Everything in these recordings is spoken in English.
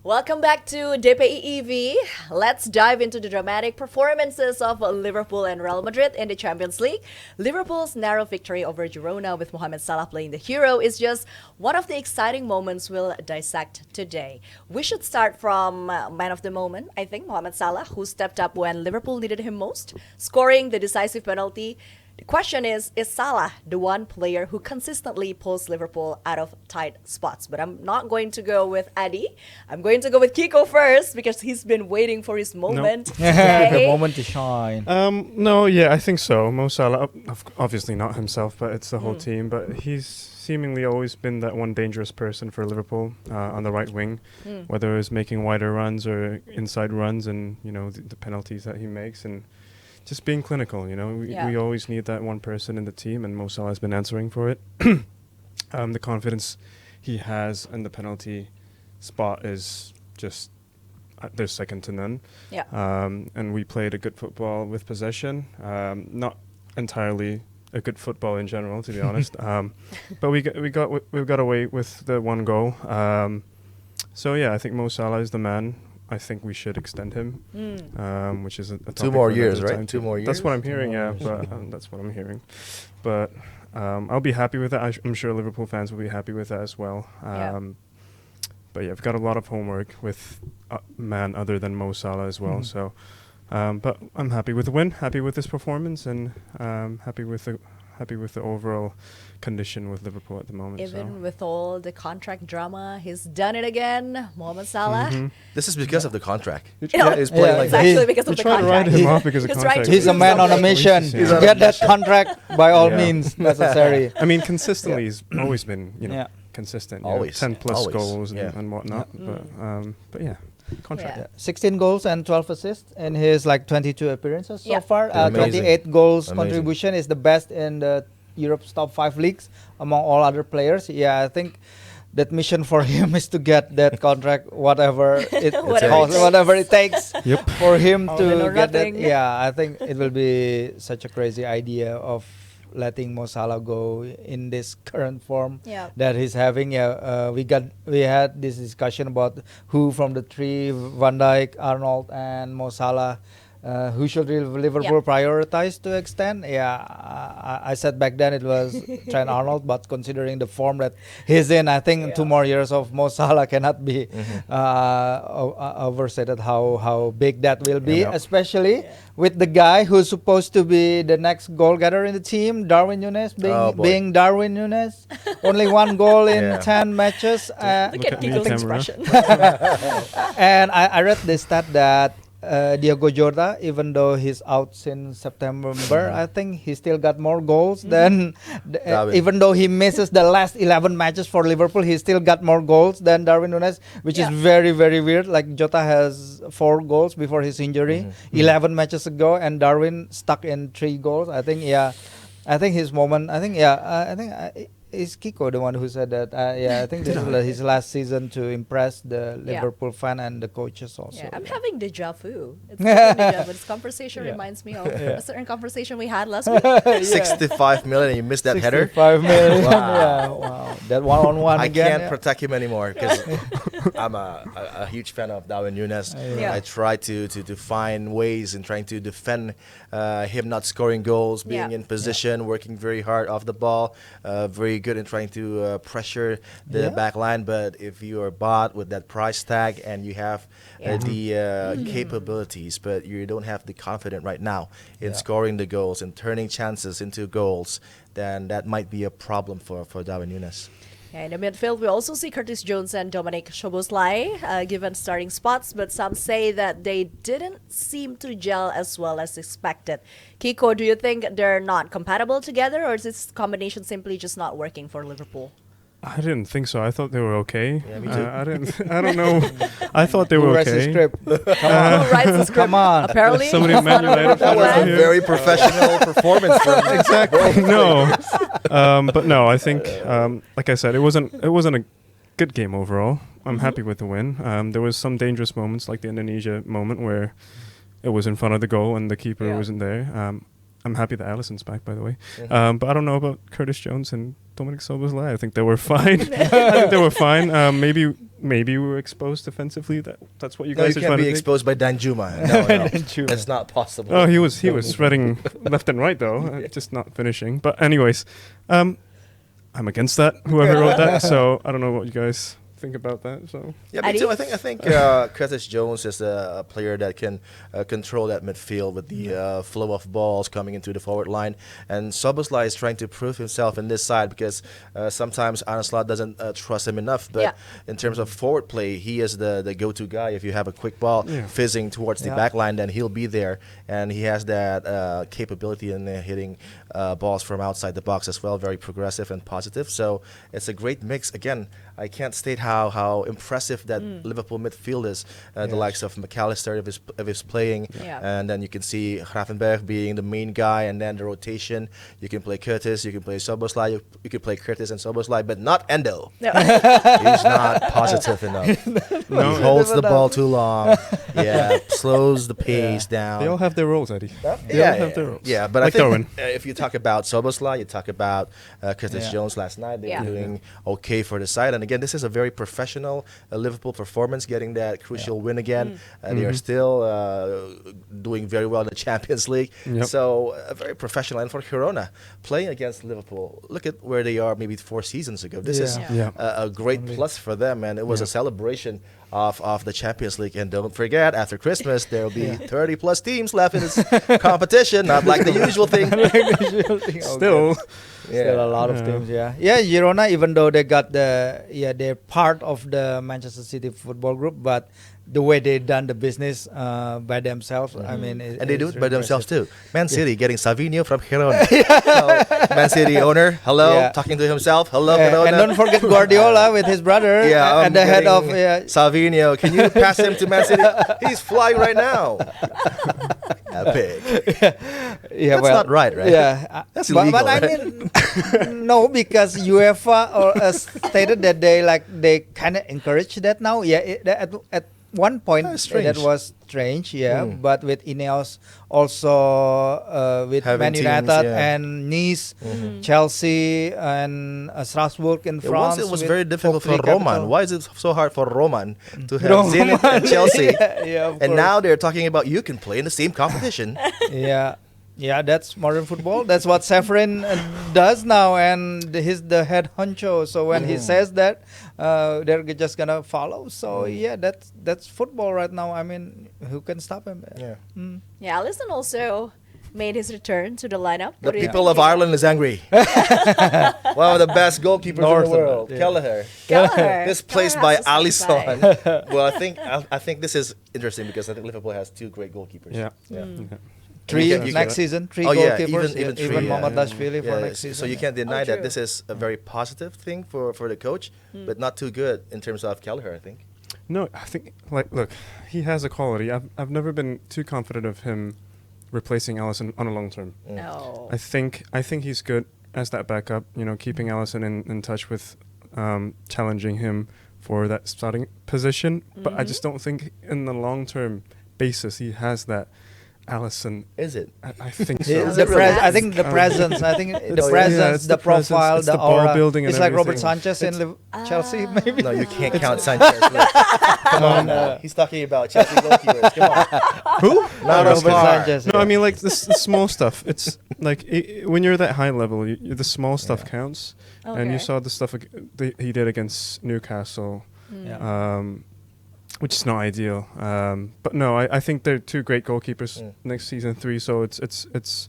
Welcome back to DPI EV. Let's dive into the dramatic performances of Liverpool and Real Madrid in the Champions League. Liverpool's narrow victory over Girona with Mohamed Salah playing the hero is just one of the exciting moments we'll dissect today. We should start from man of the moment, I think, Mohamed Salah, who stepped up when Liverpool needed him most, scoring the decisive penalty. The question is Salah the one player who consistently pulls Liverpool out of tight spots? But I'm not going to go with Adi. I'm going to go with Kiko first because he's been waiting for his moment today. The moment to shine. I think so. Mo Salah, obviously not himself, but it's the whole team. But he's seemingly always been that one dangerous person for Liverpool on the right wing, whether it was making wider runs or inside runs and, the penalties that he makes and just being clinical, we always need that one person in the team, and Mo Salah has been answering for it. The confidence he has in the penalty spot is just there's second to none. Yeah. And we played a good football with possession, not entirely a good football in general, to be honest. But we got away with the one goal. I think Mo Salah is the man. I think we should extend him, which is a topic 2 more years, time. right? 2 more years. That's what I'm hearing, but that's what I'm hearing. But I'll be happy with that. I'm sure Liverpool fans will be happy with that as well. But we've got a lot of homework with a man other than Mo Salah as well. So, but I'm happy with the win, happy with this performance, and happy with the overall condition with Liverpool at the moment. Even with all the contract drama, he's done it again. Mohamed Salah. This is because of the contract. He's playing like it's that. actually because of the trying to contract. write him off because of He's contract. trying to He's a do man on a something. mission. He's on a Get that contract by all means necessary. I mean, consistently, he's always been, consistent. Always. 10 plus Always. goals Yeah. and whatnot. But yeah, contract. Yeah. 16 goals and 12 assists in his 22 appearances so far. Amazing. 28 goals Amazing. contribution is the best in the Europe's top 5 leagues among all other players. Yeah, I think that mission for him is to get that contract, whatever it costs, whatever it takes for him to get that. Yeah, I think it will be such a crazy idea of letting Mo Salah go in this current form that he's having. We had this discussion about who from the three, Van Dijk, Arnold, and Mo Salah, who should Liverpool prioritize to extend? I said back then it was Trent Arnold, but considering the form that he's in, I think 2 more years of Mo Salah cannot be overstated how big that will be, especially with the guy who's supposed to be the next goal getter in the team, Darwin Núñez, being Darwin Núñez. Only 1 goal in 10 matches. Look at Kiko's expression. And I read this stat that Diogo Jota, even though he's out since September, I think he still got more goals than even though he misses the last 11 matches for Liverpool, he still got more goals than Darwin Núñez, which is very, very weird. Like Jota has 4 goals before his injury 11 matches ago, and Darwin stuck in 3 goals. I think his moment. Is Kiko the one who said that? I think this is his last season to impress the Liverpool fan and the coaches also. Yeah, I'm having deja vu. It's deja vu. This conversation reminds me of a certain conversation we had last week. 65 million and you missed that header? 65 million. Wow. Wow. That one-on-one I again. can't protect him anymore because I'm a huge fan of Darwin Núñez. I try to find ways in trying to defend him not scoring goals, being in position, working very hard off the ball, very good in trying to pressure the back line. But if you are bought with that price tag and you have the capabilities, but you don't have the confidence right now in scoring the goals and turning chances into goals, then that might be a problem for Darwin Núñez. In the midfield, we also see Curtis Jones and Dominic Szoboszlai given starting spots, but some say that they didn't seem to gel as well as expected. Kiko, do you think they're not compatible together, or is this combination simply just not working for Liverpool? I didn't think so. I thought they were okay. Yeah, me too. I don't know. I thought they were Who writes the okay. script? Who writes the script? Come on. Apparently, Somebody at Man United. That was a Yeah. very professional performance from Exactly. No. But no, I think, like I said, it wasn't a good game overall. I'm happy with the win. There was some dangerous moments, like the Indonesia moment where it was in front of the goal and the keeper wasn't there. I'm happy that Alisson's back, by the way. But I don't know about Curtis Jones and Dominic Szoboszlai. I think they were fine. Maybe maybe we were exposed defensively. That's what you No, you guys are can't trying be to think? exposed by Danjuma. No, no. Danjuma. That's not possible. Oh, he was spreading left and right though, just not finishing. But anyways, I'm against that. Whoever wrote that, so I don't know what you guys think about that. So Yeah, me Adi? too. I think Curtis Jones is a player that can control that midfield with the flow of balls coming into the forward line. And Szoboszlai is trying to prove himself in this side because sometimes Arne Slot doesn't trust him enough. But in terms of forward play, he is the go-to guy. If you have a quick ball fizzing towards the back line, then he'll be there. And he has that capability in hitting balls from outside the box as well. Very progressive and positive. So it's a great mix. Again, I can't state how impressive that Liverpool midfield is. The likes of McAllister if he's playing, and then you can see Gravenberg being the main guy, and then the rotation. You can play Curtis, you can play Szoboszlai, you can play Curtis and Szoboszlai, but not Endo. No. He's not positive enough. No. He holds the ball too long. Slows the pace down. they all have their roles, Eddie. They all have their roles. Yeah, but Like I think Darwin. if you talk about Szoboszlai, you talk about Curtis Jones last night. They were doing okay for the side. And again, this is a very professional Liverpool performance, getting that crucial win again. They are still doing very well in the Champions League. Yep. So very professional. And for Girona, playing against Liverpool, look at where they are maybe 4 seasons ago. This is Yeah. a great plus for them. And it was a celebration of the Champions League. And don't forget, after Christmas, there will be 30 plus teams left in this competition, not like the usual thing. Still, Still a lot of teams, yeah. Girona, even though they got they're part of the Manchester City football group, but the way they done the business by themselves, I mean, and they do it by themselves too. Man City getting Savinho from Girona. So, Man City owner, hello, talking to himself, hello, Girona. And don't forget Guardiola with his brother at the head of Savinho. Can you pass him to Man City? He's flying right now. Epic. That's not right? Yeah, that's illegal. But I mean, no, because UEFA stated that they kind of encourage that now. Yeah, at one point that was strange. But with Ineos also with having Man United teams, and Nice, Chelsea and Strasbourg in France. Once it was with very difficult for Capital. Roman. Why is it so hard for Roman to have Zenit and Chelsea? Of and course. now they're talking about you can play in the same competition. Yeah, that's modern football. That's what Seferin does now, and he's the head honcho. So when he says that, they're just gonna follow. So that's football right now. I mean, who can stop him? Yeah, Alisson also made his return to the lineup. The people of Ireland is angry. One of the best goalkeepers in the world, Kelleher. Displaced by Alisson. Well, I think this is interesting because I think Liverpool has 2 great goalkeepers. Three You next season, 3 yeah, goalkeepers, even three, Mohammadashvili for next season. So you can't deny that true. this is a very positive thing for the coach, but not too good in terms of Kelleher, I think. no, I think look, he has a quality. I've never been too confident of him replacing Alisson on a long term. No. I think he's good as that backup. You know, keeping Alisson in touch with challenging him for that starting position. But I just don't think in the long term basis he has that. Alisson, Is it? I think so. I think the presence. I think the presence, it's the the presence, profile, it's the the ball aura. building and It's like Robert everything. Sanchez in Chelsea, maybe. No, you can't count Sanchez. Look. Come on now. He's talking about Chelsea goalkeepers. Come on. Who? Not Robert Oscar. Sanchez. No, I mean like the small stuff. It's like when you're at that high level, the small stuff counts. And you saw the stuff he did against Newcastle, which is not ideal. But no, I think they're 2 great goalkeepers next season 3. So it's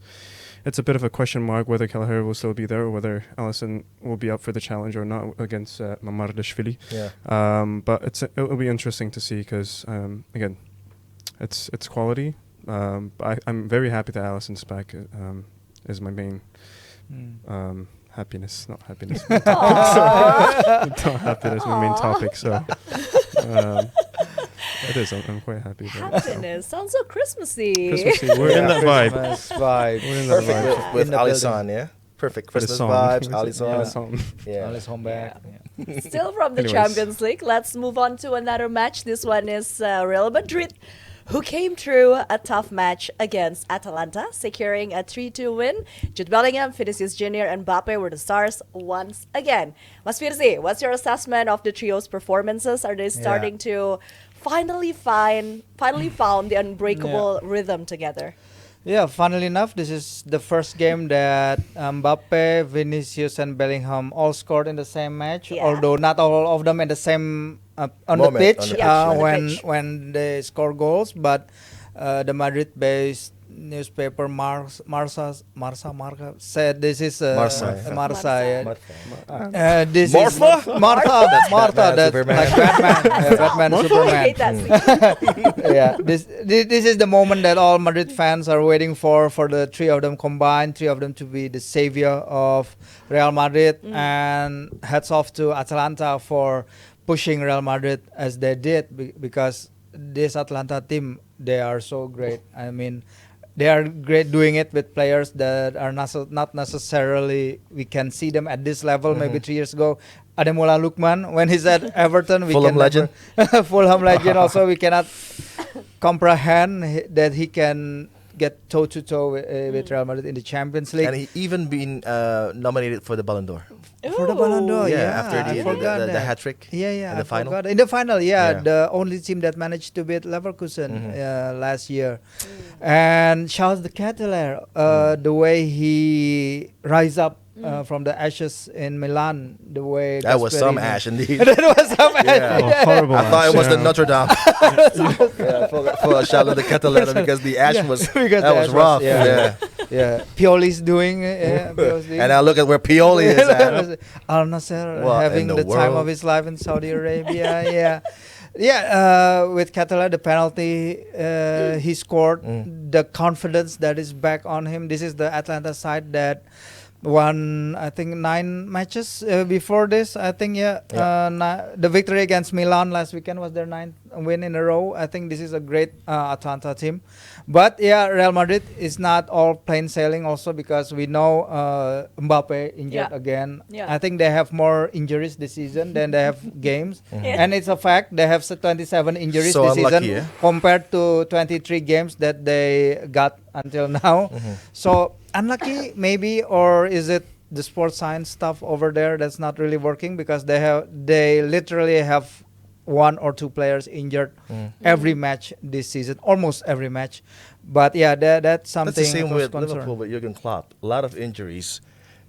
a bit of a question mark whether Kelleher will still be there or whether Alisson will be up for the challenge or not against Mamardashvili. But it'll be interesting to see because again, it's quality. But I'm very happy that Alisson's back. Is my main happiness, not happiness. Not happiness, my main topic. So it is. I'm quite happy. Happiness sounds so Christmassy. Christmassy. We're in that vibe. Christmas vibe. We're in that Perfect vibe. with In the Alisson, yeah? Perfect Christmas vibes, Alisson. Yeah. Alice home back. Still from the Anyways. Champions League, let's move on to another match. This one is Real Madrid who came through a tough match against Atalanta, securing a 3-2 win. Jude Bellingham, Vinicius Junior, and Mbappe were the stars once again. Mas Firzi, what's your assessment of the trio's performances? Are they starting to finally found the unbreakable rhythm together? Yeah, funnily enough, this is the first game that Mbappe, Vinicius, and Bellingham all scored in the same match. Yeah. Although not all of them at the same on the Moment, pitch on the pitch. when they score goals. But the Madrid-based newspaper Marca said this is Marca. Marca. Marca. This Martha? is Martha. Batman, That's Superman. like Batman, I Superman. hate that scene. Yeah, this is the moment that all Madrid fans are waiting for the three of them combined, three of them to be the savior of Real Madrid. And hats off to Atalanta for pushing Real Madrid as they did, because this Atalanta team, they are so great. I mean, they are great doing it with players that are not necessarily, we can see them at this level. Maybe 3 years ago, Ademola Lookman, when he's at Everton, we Fulham can legend. Fulham legend also, we cannot comprehend that he can get toe-to-toe with Real Madrid in the Champions League. And he even been nominated for the Ballon d'Or. For the Ballon d'Or, After I the forgot that. hat trick. Yeah, in the final. forgot. In the final, Yeah. the only team that managed to beat Leverkusen last year. And Charles de Ketelaere, the way he rise up from the ashes in Milan, the way That was some Gasperini- ash indeed. That was some ash. Yeah. Oh, horrible. I thought it was the Yeah. Notre Dame. for Charles de Ketelaere, because the ash was Because that the was ash rough. yeah. Yeah, Pioli's doing. Pioli's doing. And I look at where Pioli is at. Al Nasser What having in the the time of world? his life in Saudi Arabia. With Catalan, the penalty he scored, the confidence that is back on him. This is the Atlanta side that won, I think, 9 matches before this. I think, the victory against Milan last weekend was their 9th win in a row. I think this is a great Atlanta team. But Real Madrid is not all plain sailing also, because we know Mbappe injured again. Yeah. I think they have more injuries this season than they have games. And it's a fact, they have 27 injuries So this unlucky, season compared to 23 games that they got until now. So unlucky maybe, or is it the sports science stuff over there that's not really working, because they literally have 1 or 2 players injured every match this season, almost every match. But that's something. That's the same of with concern. Liverpool with Jurgen Klopp. A lot of injuries,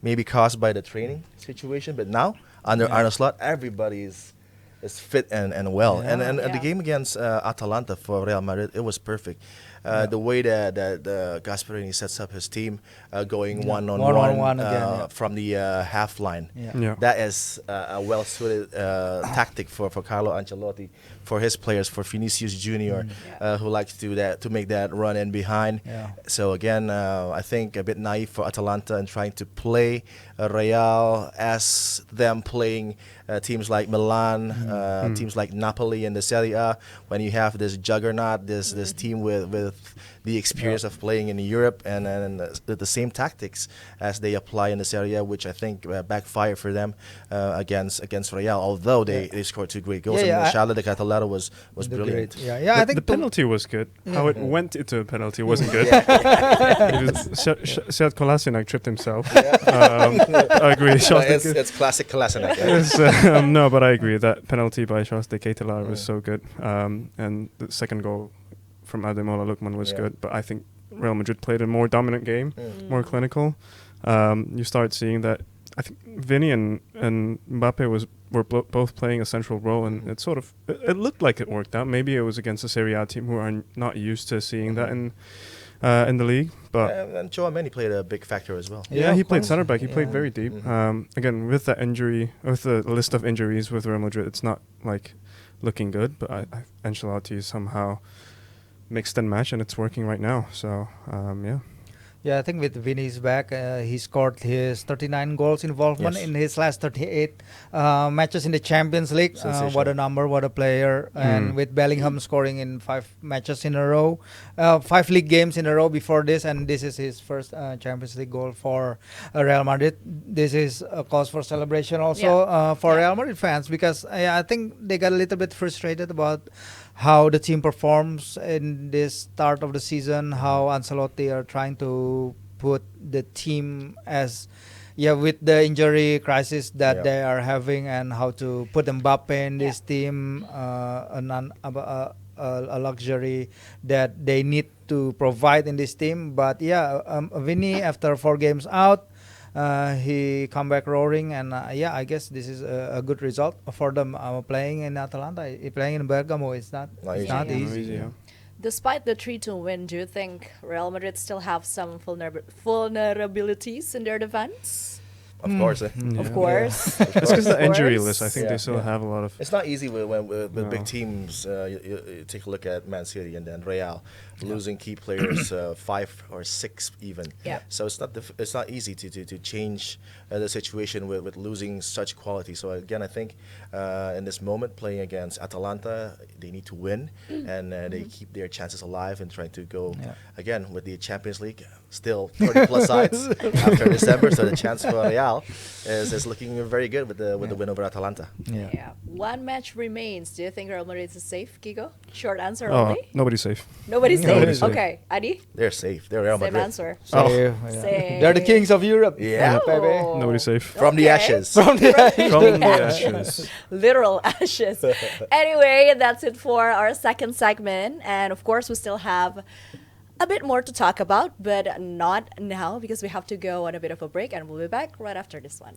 maybe caused by the training situation, but now under Arne Slot, everybody is fit and well. Yeah. And the game against Atalanta for Real Madrid, it was perfect. The way that Gasperini sets up his team, going one-on-one again, from the half line. Yeah. That is a well-suited tactic for Carlo Ancelotti, for his players, for Vinicius Junior, who likes to do that, to make that run in behind. Yeah. So again, I think a bit naive for Atalanta and trying to play Real as them playing teams like Milan, teams like Napoli in the Serie A. When you have this juggernaut, this team with the experience of playing in Europe, and the same tactics as they apply in the Serie A, which I think backfire for them against Real. Although they scored 2 great goals, and Charles de Ketelaere was brilliant. I think the penalty was good. How it went into a penalty wasn't good. Sead Kolasinac tripped himself. I agree. It's classic Kolasinac. No, but I agree. That penalty by Charles de Ketelaere was so good. And the second goal from Ademola Lookman was good. But I think Real Madrid played a more dominant game, more clinical. You start seeing that. I think Vinny and Mbappe were both playing a central role, and it sort of it looked like it worked out. Maybe it was against a Serie A team who are not used to seeing that in the league. But and Chouameni played a big factor as well. Yeah, he played center back. He played very deep. Again, with that injury, with the list of injuries with Real Madrid, it's not like looking good. But Ancelotti somehow mixed and match, and it's working right now. So I think with Vinny's back, he scored his 39 goals involvement in his last 38 matches in the Champions League. What a number, what a player. And with Bellingham scoring in 5 matches in a row, 5 league games in a row before this, and this is his first Champions League goal for Real Madrid. This is a cause for celebration also for Real Madrid fans, because I think they got a little bit frustrated about how the team performs in this start of the season, how Ancelotti are trying to put the team as with the injury crisis that they are having, and how to put Mbappe in this team, a luxury that they need to provide in this team. But Vinny, after 4 games out, he come back roaring, and I guess this is a good result for them. Playing in Atalanta, playing in Bergamo, it's not easy. Despite the 3-2 win, do you think Real Madrid still have some vulnerabilities in their defense? Of course. Of course. It's because the injury list. I think they still have a lot of... It's not easy with big teams. You take a look at Man City and then Real, losing key players, 5 or 6 even. So it's not easy to change the situation with losing such quality. So again, I think in this moment, playing against Atalanta, they need to win, and they keep their chances alive and trying to go again with the Champions League. Still 30 plus sides after December, so the chance for Real is looking very good with the win over Atalanta. One match remains. Do you think Real Madrid is safe, Kiko? Short answer only. Nobody's safe. Nobody's safe. Okay, Adi. They're safe. They're Real Madrid. Same answer. Safe. They're the kings of Europe. Baby. Nobody's safe. From the ashes. From the ashes. Literal ashes. Anyway, that's it for our second segment, and of course we still have a bit more to talk about, but not now because we have to go on a bit of a break, and we'll be back right after this one.